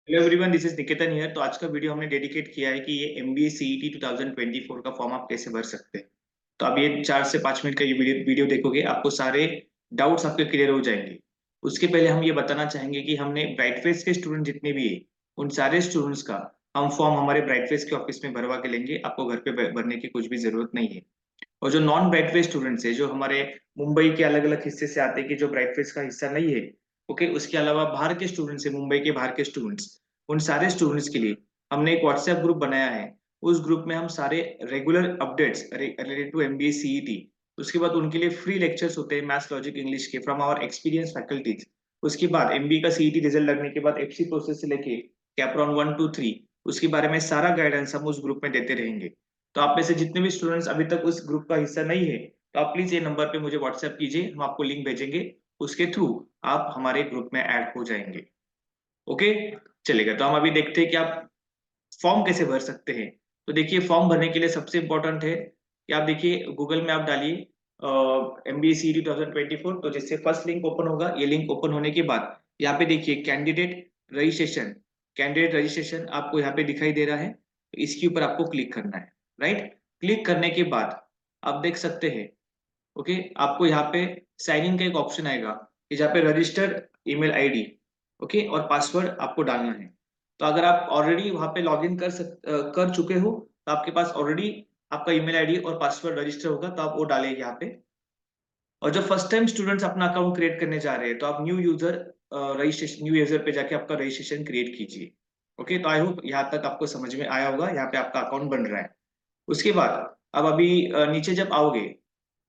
Hello everyone, this is Niketan here. तो आज का वीडियो हमने डेडिकेट किया है कि ये एमबीए सीईटी 2024 का फॉर्म आप कैसे भर सकते हैं। तो आप ये 4 से 5 मिनट का ये वीडियो देखोगे, आपको सारे डाउट्स आपके क्लियर हो जाएंगे। उसके पहले हम ये बताना चाहेंगे कि हमने ब्राइट फेस के स्टूडेंट जितने भी है उन सारे स्टूडेंट्स का हम फॉर्म हमारे ब्राइट फेस के ऑफिस में भरवा के लेंगे। आपको घर पे भरने की कुछ भी जरूरत नहीं है। और जो नॉन ब्राइट फेस स्टूडेंट्स है, जो हमारे मुंबई के अलग अलग हिस्से से आते हैं कि जो ब्राइट फेस का हिस्सा नहीं है, ओके, उसके अलावा बाहर के स्टूडेंट्स है, मुंबई के बाहर के स्टूडेंट्स, उन सारे स्टूडेंट्स के लिए हमने एक व्हाट्सएप ग्रुप बनाया है। उस ग्रुप में हम सारे regular updates related to MBA CET, उसके बाद उनके लिए फ्री लेक्चर्स होते हैं मैथ्स लॉजिक इंग्लिश के फ्रॉम आवर एक्सपीरियंस फैकल्टीज। उसके बाद एमबीए का सीईटी रिजल्ट लगने के बाद एफसी प्रोसेस से लेके कैप्रॉन 1 2 3 उसके बारे में सारा गाइडेंस हम उस ग्रुप में देते रहेंगे। तो आप में से जितने भी स्टूडेंट्स अभी तक उस ग्रुप का हिस्सा नहीं है, तो आप प्लीज ये नंबर पे मुझे व्हाट्सएप कीजिए, हम आपको लिंक भेजेंगे। उसके थ्रू आप हमारे ग्रुप में ऐड हो जाएंगे। ओके, चलेगा। तो हम अभी देखते हैं कि आप फॉर्म कैसे भर सकते हैं। तो देखिए, फॉर्म भरने के लिए सबसे इंपॉर्टेंट है कि आप देखिए गूगल में आप डालिए एमबीए सीईटी 2024। तो जैसे फर्स्ट लिंक ओपन होगा, ये लिंक ओपन होने के बाद यहाँ पे देखिए रजिस्ट्रेशन कैंडिडेट रजिस्ट्रेशन आपको यहाँ पे दिखाई दे रहा है। तो इसके ऊपर आपको क्लिक करना है। राइट, क्लिक करने के बाद आप देख सकते हैं, ओके, आपको यहाँ पे साइन इन का एक ऑप्शन आएगा कि जहाँ पे रजिस्टर ईमेल आईडी, ओके, और पासवर्ड आपको डालना है। तो अगर आप ऑलरेडी वहां पे लॉग इन कर चुके हो, तो आपके पास ऑलरेडी आपका ईमेल आईडी और पासवर्ड रजिस्टर होगा, तो आप वो डालेंगे यहाँ पे। और जो फर्स्ट टाइम स्टूडेंट्स अपना अकाउंट क्रिएट करने जा रहे हैं, तो आप न्यू यूजर पे जाके आपका रजिस्ट्रेशन क्रिएट कीजिए। ओके, तो आई होप यहाँ तक आपको समझ में आया होगा। यहाँ पे आपका अकाउंट बन रहा है। उसके बाद अब अभी नीचे जब आओगे,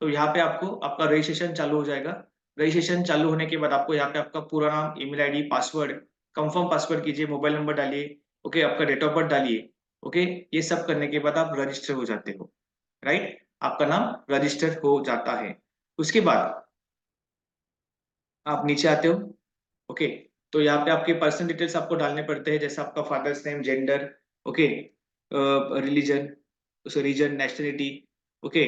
तो यहाँ पे आपको आपका रजिस्ट्रेशन चालू हो जाएगा। रजिस्ट्रेशन चालू होने के बाद आपको यहाँ पे आपका पूरा नाम, email ID, password, confirm password कीजिए, मोबाइल नंबर डालिए, ओके, आपका डेट ऑफ बर्थ डालिए। ओके, ये सब करने के बाद आप रजिस्टर हो जाते हो। राइट, आपका नाम रजिस्टर हो जाता है। उसके बाद आप नीचे आते हो। ओके, तो यहाँ पे आपके पर्सनल डिटेल्स आपको डालने पड़ते हैं, जैसे आपका father's name, gender, okay, religion, region, nationality, okay,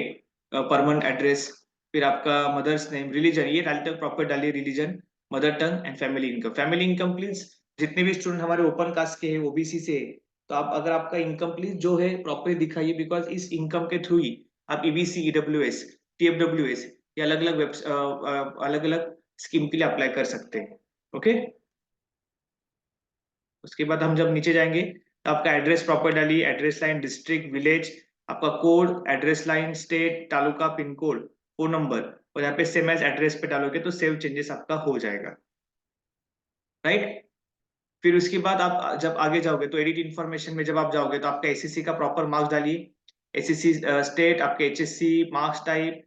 permanent address, फिर आपका मदर्स नेम, रिलीजन ये डालते हो प्रॉपर डालिए, religion, mother tongue and family income. Family income please, जितने भी स्टूडेंट हमारे ओपन कास्ट के हैं, ओबीसी से है, तो आप अगर आपका इनकम प्लीज जो है प्रॉपर दिखाइए, बिकॉज इस इनकम के थ्रू ही आप ईबीसी, ईडब्ल्यूएस, टीएफडब्ल्यूएस, ये अलग अलग स्कीम के लिए अप्लाई कर सकते हैं। ओके, उसके बाद हम जब नीचे जाएंगे, तो आपका एड्रेस प्रॉपर डालिए, एड्रेस लाइन, डिस्ट्रिक्ट, विलेज, आपका code, address line, state, taluka, pin code, phone number, और यहाँ पे सेम एज एड्रेस पे डालोगे तो सेव चेंजेस आपका हो जाएगा। राइट, फिर उसके बाद आप जब आगे जाओगे तो एडिट इन्फॉर्मेशन में जब आप जाओगे, तो आपका एसएससी का प्रॉपर मार्क्स डालिए। एसएससी स्टेट, आपके एचएससी मार्क्स टाइप,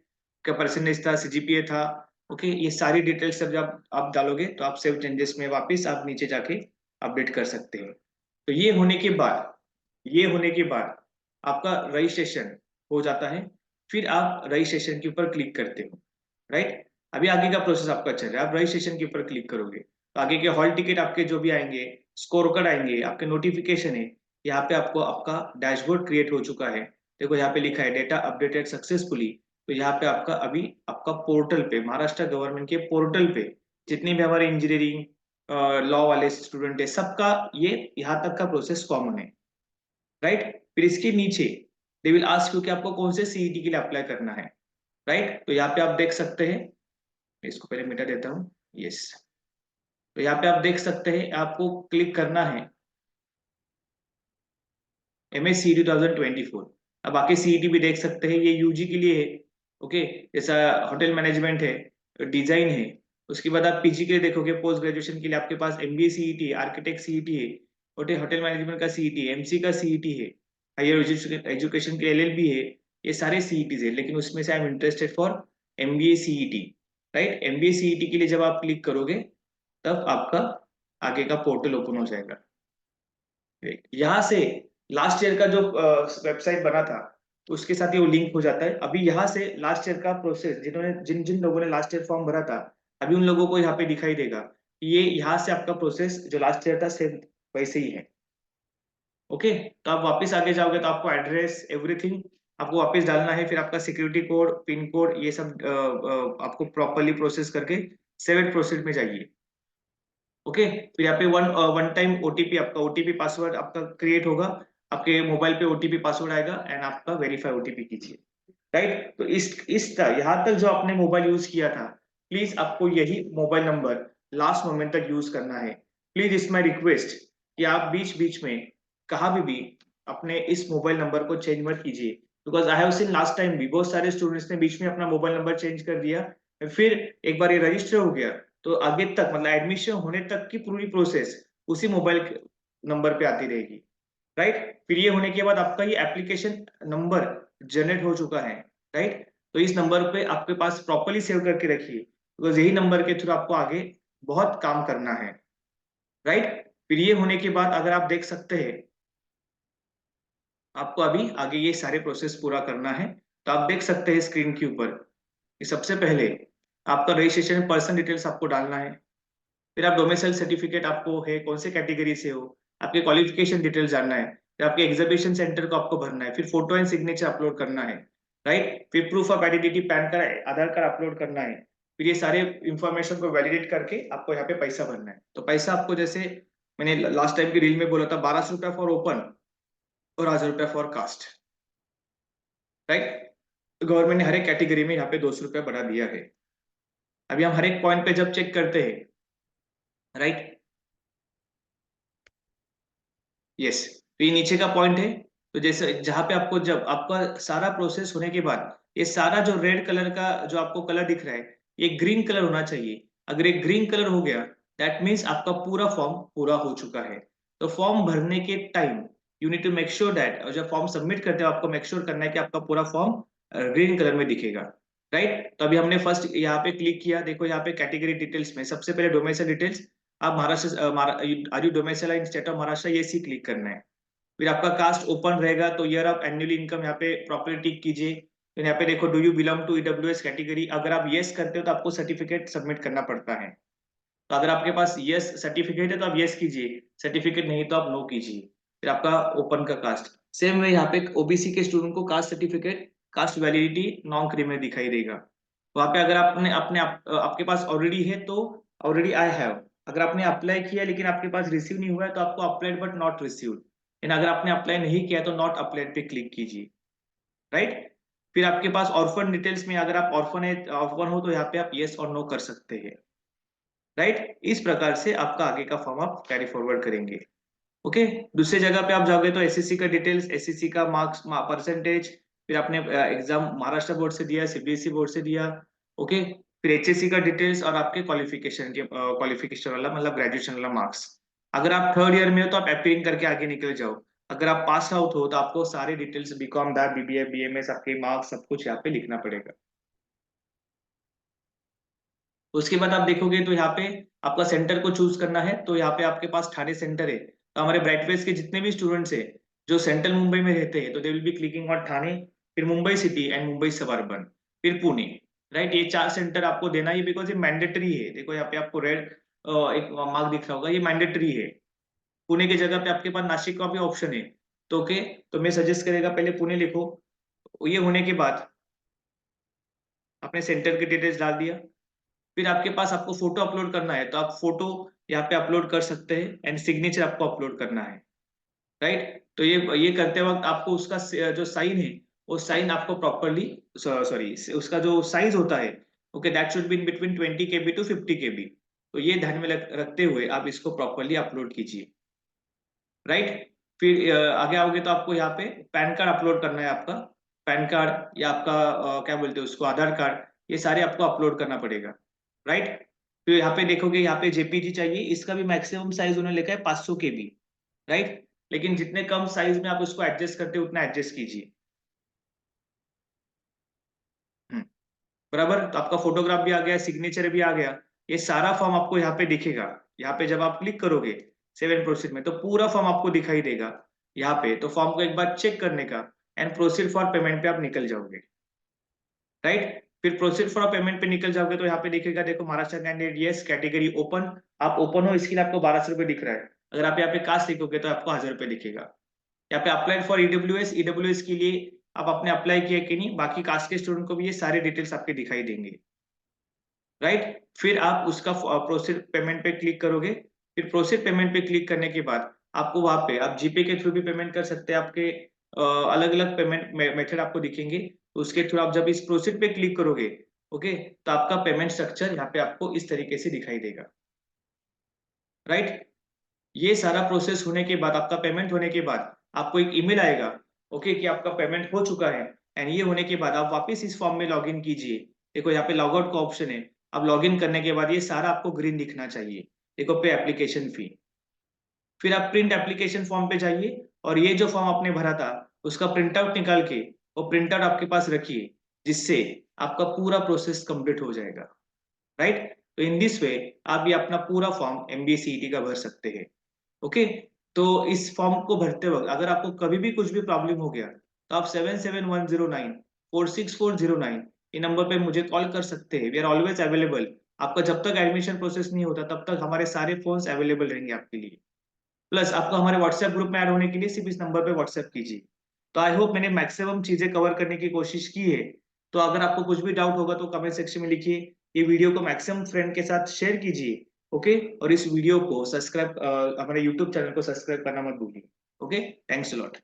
का परसेंटेज था, सीजीपीए था। ओके, ये सारी डिटेल्स जब जब आप डालोगे, तो आप सेव चेंजेस में वापस आप नीचे जाके अपडेट कर सकते हैं। तो ये होने के बाद आपका रजिस्ट्रेशन हो जाता है। फिर आप रजिस्ट्रेशन के ऊपर क्लिक करते हो। राइट, अभी आगे का प्रोसेस आपका चल रहा है। आप रजिस्ट्रेशन के ऊपर क्लिक करोगे, तो आगे के हॉल टिकट आपके जो भी आएंगे, स्कोर कार्ड आएंगे, आपके नोटिफिकेशन है। यहाँ पे आपको आपका डैशबोर्ड क्रिएट हो चुका है। देखो यहाँ पे लिखा है डेटा अपडेटेड सक्सेसफुली। तो यहाँ पे आपका अभी आपका पोर्टल पे, महाराष्ट्र गवर्नमेंट के पोर्टल पे, जितने भी हमारे इंजीनियरिंग लॉ वाले स्टूडेंट है, सबका ये यहाँ तक का प्रोसेस कॉमन है। राइट, फिर इसके नीचे दे विल आस्क यू कि आपको कौन से सीईटी के लिए अप्लाई करना है। राइट, तो यहाँ पे आप देख सकते हैं, इसको पहले मिटा देता हूँ। यस, तो यहाँ पे आप देख सकते हैं, आपको क्लिक करना है एमएस सीईटी 2024। अब बाकी सीईटी भी देख सकते हैं, ये यूजी के लिए है। ओके, जैसा होटल मैनेजमेंट है, डिजाइन है। उसके बाद आप पीजी के लिए देखोगे, पोस्ट ग्रेजुएशन के लिए आपके पास एमबीए सीईटी है, आर्किटेक्ट सीईटी है, होटल मैनेजमेंट का सीईटी है, एमसी का सीईटी है, हायर एजुकेशन के एलएलबी है। ये सारे सीईटीज है, लेकिन उसमें से I am interested for MBA CET. Right, MBA CET के लिए जब आप क्लिक करोगे, तब आपका आगे का पोर्टल ओपन हो जाएगा। यहाँ से लास्ट ईयर का जो वेबसाइट बना था, तो उसके साथ ये वो लिंक हो जाता है। अभी यहाँ से लास्ट ईयर का प्रोसेस, जिन्होंने जिन जिन लोगों ने लास्ट ईयर फॉर्म भरा था, अभी उन लोगों को यहाँ पे दिखाई देगा कि ये यहाँ से आपका प्रोसेस जो लास्ट ईयर था सेम वैसे ही है। ओके, तो आप वापस आगे जाओगे, तो आपको एड्रेस, एवरीथिंग आपको वापस डालना है। फिर आपका सिक्योरिटी कोड, पिन कोड, ये सब आपको प्रॉपरली प्रोसेस करके सेव एंड प्रोसीड में जाइए। ओके, फिर यहाँ पे वन टाइम ओटीपी, आपका ओटीपी पासवर्ड आपका क्रिएट होगा, आपके मोबाइल पे ओटीपी पासवर्ड आएगा एंड आपका वेरीफाई ओटीपी कीजिए। राइट, तो इस यहाँ तक जो आपने मोबाइल यूज किया था, प्लीज आपको यही मोबाइल नंबर लास्ट मोमेंट तक यूज करना है। प्लीज इट्स माय रिक्वेस्ट कि आप बीच बीच में कहाँ भी अपने इस मोबाइल नंबर को चेंज मत कीजिए, because I have seen last time भी बहुत सारे स्टूडेंट्स ने बीच में अपना मोबाइल नंबर चेंज कर दिया, फिर एक बार ये रजिस्टर हो गया तो आगे तक मतलब एडमिशन होने तक की पूरी प्रोसेस उसी मोबाइल नंबर पे आती रहेगी। राइट, फिर ये होने के बाद आपका ये एप्लीकेशन नंबर जनरेट हो चुका है। राइट, तो इस नंबर पे आपके पास प्रॉपरली सेव करके रखिए, बिकॉज यही नंबर के थ्रू आपको आगे बहुत काम करना है। राइट, फिर ये होने के बाद अगर आप देख सकते हैं, आपको अभी आगे ये सारे प्रोसेस पूरा करना है। तो आप देख सकते हैं स्क्रीन के ऊपर कि सबसे पहले आपका रजिस्ट्रेशन पर्सन डिटेल्स आपको डालना है, फिर आप डोमिसाइल सर्टिफिकेट आपको है, कौन से कैटेगरी से हो, आपके क्वालिफिकेशन डिटेल्स जानना है, फिर आपके एग्जीबिशन सेंटर को आपको भरना है, फिर फोटो एंड सिग्नेचर अपलोड करना है। राइट, फिर proof of identity pan card Aadhaar card upload करना है, फिर ये सारे इंफॉर्मेशन को वैलिडेट करके आपको यहाँ पे पैसा भरना है। तो पैसा आपको जैसे मैंने लास्ट टाइम की रील में बोला था, 1200 रुपया फॉर ओपन और 1000 रुपया फॉर कास्ट। राइट, तो गवर्नमेंट ने हर एक कैटेगरी में यहाँ पे 200 रुपया बढ़ा दिया है। अभी हम हर एक पॉइंट पे जब चेक करते हैं, राइट, यस, तो ये नीचे का पॉइंट है। तो जैसे जहां पे आपको जब आपका सारा प्रोसेस होने के बाद ये सारा जो रेड कलर का जो आपको कलर दिख रहा है, ये ग्रीन कलर होना चाहिए। अगर ये ग्रीन कलर हो गया, दैट मीन्स आपका पूरा फॉर्म पूरा हो चुका है। तो फॉर्म भरने के time you need to make sure that, और जब फॉर्म सबमिट करते हो आपको मेक श्योर करना है कि आपका पूरा फॉर्म ग्रीन कलर में दिखेगा। राइट, तो अभी हमने फर्स्ट यहाँ पे क्लिक किया, देखो यहाँ पे कैटेगरी डिटेल्स में सबसे पहले डोमेसाइल डिटेल्स, आप Maharashtra are you domicile in state of Maharashtra, ये सी क्लिक करना है। फिर आपका कास्ट ओपन रहेगा तो ईयर ऑफ एनुअल इनकम यहाँ पे प्रॉपर्ली टिक कीजिए। फिर यहाँ पे देखो do you belong to EWS category, अगर आप यस करते हो तो आपको सर्टिफिकेट सबमिट करना पड़ता है। तो अगर आपके पास यस सर्टिफिकेट है तो आप यस कीजिए, सर्टिफिकेट नहीं तो आप नो कीजिए। फिर आपका ओपन का कास्ट सेम वे, यहाँ पे ओबीसी के स्टूडेंट को caste certificate cast validity non criminal दिखाई देगा। वहां पे अगर आपने आपके पास ऑलरेडी है तो ऑलरेडी आई हैव, अगर आपने अप्लाई किया लेकिन आपके पास रिसीव नहीं हुआ है तो आपको अप्लाइड बट नॉट रिसीव्ड, अगर आपने अप्लाई नहीं किया तो नॉट अप्लाइड पे क्लिक कीजिए। राइट, फिर आपके पास ऑर्फन डिटेल्स में अगर आप ऑर्फन हो तो यहाँ पे आप यस और नो कर सकते हैं। राइट, इस प्रकार से आपका आगे का फॉर्म आप कैरी फॉरवर्ड करेंगे। ओके, दूसरी जगह पे आप जाओगे तो एसएससी का डिटेल्स, एसएससी का मार्क्स परसेंटेज, फिर आपने एग्जाम महाराष्ट्र बोर्ड से दिया, सीबीएसई बोर्ड से दिया। ओके, फिर एचएससी का डिटेल्स और आपके क्वालिफिकेशन वाला मतलब ग्रेजुएशन वाला मार्क्स। अगर आप थर्ड ईयर में हो तो आप अपीयरिंग करके आगे निकल जाओ। अगर आप पास आउट हो तो आपको सारे details BCom that BBA BMS आपके मार्क्स सब कुछ यहाँ पे लिखना पड़ेगा। उसके बाद आप देखोगे तो यहाँ पे आपका सेंटर को चूज करना है, तो यहाँ पे आपके पास ठाणे सेंटर है। तो हमारे ब्राइटवेज के जितने भी स्टूडेंट्स हैं जो सेंट्रल मुंबई में रहते हैं तो they will be clicking on Thane, फिर Mumbai city and Mumbai suburban, फिर पुणे। राइट, ये 4 सेंटर आपको देना है बिकॉज ये मैंडेटरी है। देखो यहाँ पे आपको रेड एक मार्क दिख रहा होगा, ये मैंडेटरी है। पुणे की जगह पे आपके पास नासिक का भी ऑप्शन है। तो ओके, तो मैं सजेस्ट करेगा पहले पुणे लिखो। ये होने के बाद आपने सेंटर की डिटेल्स डाल दिया, फिर आपके पास आपको फोटो अपलोड करना है तो आप फोटो यहाँ पे अपलोड कर सकते हैं एंड सिग्नेचर आपको अपलोड करना है। राइट, तो ये करते वक्त आपको उसका जो साइन है वो साइन आपको प्रॉपरली, सॉरी उसका जो साइज होता है, okay, that should be in between 20 KB to 50 KB। तो ये ध्यान में रखते हुए आप इसको प्रॉपरली अपलोड कीजिए। राइट, फिर आगे आओगे तो आपको यहाँ पे पैन कार्ड अपलोड करना है आपका, पैन कार्ड या आपका क्या बोलते हैं उसको आधार कार्ड, ये सारे आपको अपलोड करना पड़ेगा। राइट, फिर यहाँ पे देखोगे यहाँ पे जेपीजी चाहिए, इसका भी मैक्सिमम साइज उन्होंने लिखा है 500 KB। राइट, लेकिन जितने कम साइज में आप उसको एडजस्ट करते हो उतना एडजस्ट कीजिए। बराबर, तो आपका फोटोग्राफ भी आ गया, सिग्नेचर भी आ गया, ये सारा फॉर्म आपको यहाँ पे दिखेगा। यहाँ पे जब आप क्लिक करोगे सेव एंड प्रोसीड में तो पूरा फॉर्म आपको दिखाई देगा यहाँ पे। तो फॉर्म को एक बार चेक करने का एंड प्रोसीड फॉर पेमेंट पे आप निकल जाओगे। राइट, फिर प्रोसीड फॉर पेमेंट पे निकल जाओगे तो यहाँ पे दिखेगा, देखो Maharashtra candidate yes category open, आप ओपन हो इसके लिए आपको 1200 रुपये दिख रहा है। अगर आप यहाँ पे कास्ट लिखोगे तो आपको 1000 रुपये दिखेगा। यहाँ पे अप्लाइड फॉर ईडब्ल्यूएस, ईडब्ल्यूएस के लिए आप आपने अप्लाई किया कि नहीं, बाकी कास्ट के स्टूडेंट को भी ये सारे डिटेल्स आपके दिखाई देंगे। राइट, फिर आप उसका प्रोसीड पेमेंट पे क्लिक करोगे फिर प्रोसीड पेमेंट पे क्लिक करने के बाद आपको वहां पे आप जीपे के थ्रू भी पेमेंट कर सकते हैं, आपके अलग अलग पेमेंट मेथड आपको दिखेंगे। तो उसके थ्रू आप जब इस प्रोसीड पे क्लिक करोगे, ओके, तो आपका पेमेंट स्ट्रक्चर यहाँ पे आपको इस तरीके से दिखाई देगा, राइट। ये सारा प्रोसेस होने के बाद, आपका पेमेंट होने के बाद आपको एक ईमेल आएगा, ओके, कि आपका पेमेंट हो चुका है। एंड ये होने के बाद आप वापस इस फॉर्म में लॉग इन कीजिए। देखो यहाँ पे लॉग आउट का ऑप्शन है। अब लॉग इन करने के बाद ये सारा आपको ग्रीन दिखना चाहिए, देखो पे एप्लीकेशन फी। फिर आप प्रिंट एप्लीकेशन फॉर्म पे जाइए और ये जो फॉर्म आपने भरा था उसका प्रिंट आउट निकाल के वो प्रिंट आउट आपके पास रखिए, जिससे आपका पूरा प्रोसेस कंप्लीट हो जाएगा, राइट। तो इन दिस वे आप ये अपना पूरा फॉर्म एमबीए सीईटी का भर सकते हैं, ओके। तो इस फॉर्म को भरते वक्त अगर आपको कभी भी कुछ भी प्रॉब्लम हो गया तो आप 7710946409 ये नंबर पे मुझे कॉल कर सकते हैं। We are always available. आपका जब तक एडमिशन प्रोसेस नहीं होता तब तक हमारे सारे फोन्स अवेलेबल रहेंगे आपके लिए। प्लस आपको हमारे व्हाट्सएप ग्रुप में ऐड होने के लिए सिर्फ इस नंबर पे व्हाट्सएप कीजिए। तो आई होप मैंने मैक्सिमम चीजें कवर करने की कोशिश की है। तो अगर आपको कुछ भी डाउट होगा तो कमेंट सेक्शन में लिखिए। ये वीडियो को मैक्सिमम फ्रेंड के साथ शेयर कीजिए, ओके। और इस वीडियो को सब्सक्राइब, हमारे यूट्यूब चैनल को सब्सक्राइब करना मत भूलिए, ओके। Thanks a lot.